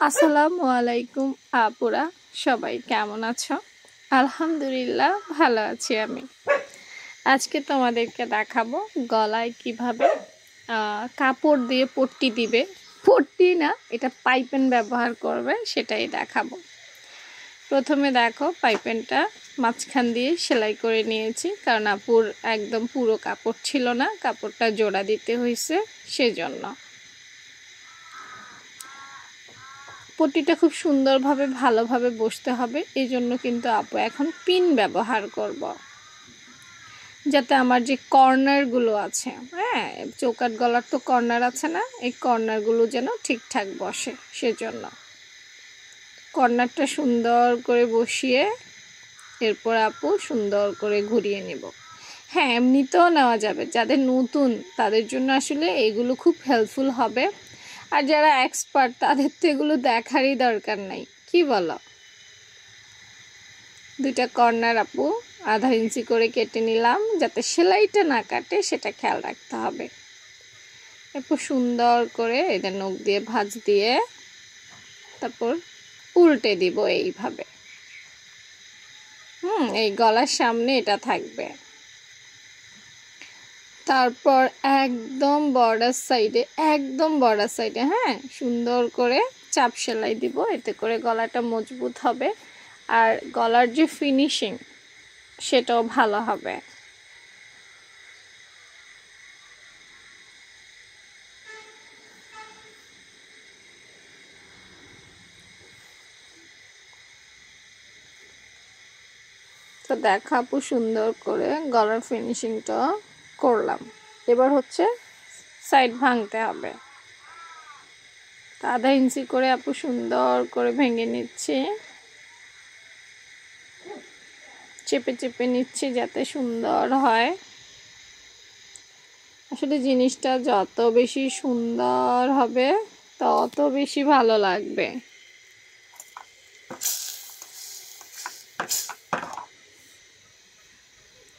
আসসালামু আলাইকুম আপুরা, সবাই কেমন আছো? আলহামদুলিল্লাহ ভালো আছি আমি। আজকে তোমাদেরকে দেখাবো গলায় কিভাবে কাপড় দিয়ে পট্টি দিবে। পট্টি না, এটা পাইপেন ব্যবহার করবে, সেটাই দেখাবো। প্রথমে দেখো, পাইপেনটা মাঝখান দিয়ে সেলাই করে নিয়েছি, কারণ আপুর একদম পুরো কাপড় ছিল না, কাপড়টা জোড়া দিতে হয়েছে, সেজন্য। পট্টিটা খুব সুন্দরভাবে ভালোভাবে বসতে হবে, এই জন্য কিন্তু আপু এখন পিন ব্যবহার করব, যাতে আমার যে কর্নারগুলো আছে, হ্যাঁ, চৌকাঠ গলার তো কর্নার আছে না, এই কর্নারগুলো যেন ঠিকঠাক বসে, সেজন্য কর্নারটা সুন্দর করে বসিয়ে এরপর আপু সুন্দর করে ঘুরিয়ে নেব। হ্যাঁ, এমনিতেও নেওয়া যাবে, যাদের নতুন তাদের জন্য আসলে এগুলো খুব হেল্পফুল হবে, আর যারা এক্সপার্ট তাদের তো এগুলো দেখারই দরকার নাই, কি বলো? দুইটা কর্নার আপু আধা ইঞ্চি করে কেটে নিলাম, যাতে সেলাইটা না কাটে সেটা খেয়াল রাখতে হবে। এরপর সুন্দর করে এদের নখ দিয়ে ভাঁজ দিয়ে তারপর উল্টে দিব এইভাবে। এই গলার সামনে এটা থাকবে। তারপর একদম বর্ডার সাইডে হ্যাঁ, সুন্দর করে চাপ সেলাই দিব, এতে করে গলাটা মজবুত হবে আর গলার যে ফিনিশিং সেটাও ভালো হবে। তো দেখো আপু, সুন্দর করে গলার ফিনিশিংটা করলাম। এবার হচ্ছে সাইড ভাঙতে হবে। আধা ইঞ্চি করে আপু সুন্দর করে ভেঙে নিচ্ছি, চেপে চেপে নিচ্ছি যাতে সুন্দর হয়। আসলে জিনিসটা যত বেশি সুন্দর হবে তত বেশি ভালো লাগবে।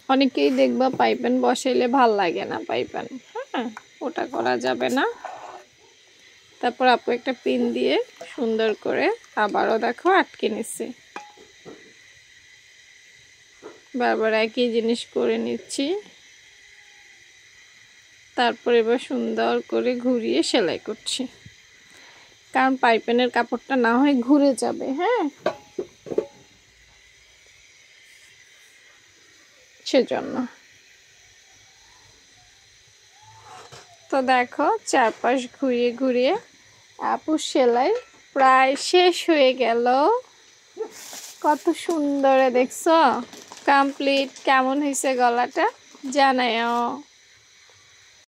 অনেকেই দেখবা পাইপেন বসাইলে ভাল লাগে না, পাইপেন, হ্যাঁ, ওটা করা যাবে না। তারপর আপু একটা পিন দিয়ে সুন্দর করে আবারও দেখো আটকে নিচ্ছি, বারবার একই জিনিস করে নিচ্ছি। তারপর এবার সুন্দর করে ঘুরিয়ে সেলাই করছি, কারণ পাইপেনের কাপড়টা না হয় ঘুরে যাবে, হ্যাঁ, সেজন্য। তো দেখো চারপাশ ঘুরিয়ে ঘুরিয়ে আপু সেলাই প্রায় শেষ হয়ে গেল। কত সুন্দর দেখছো, কমপ্লিট। কেমন হয়েছে গলাটা জানাও।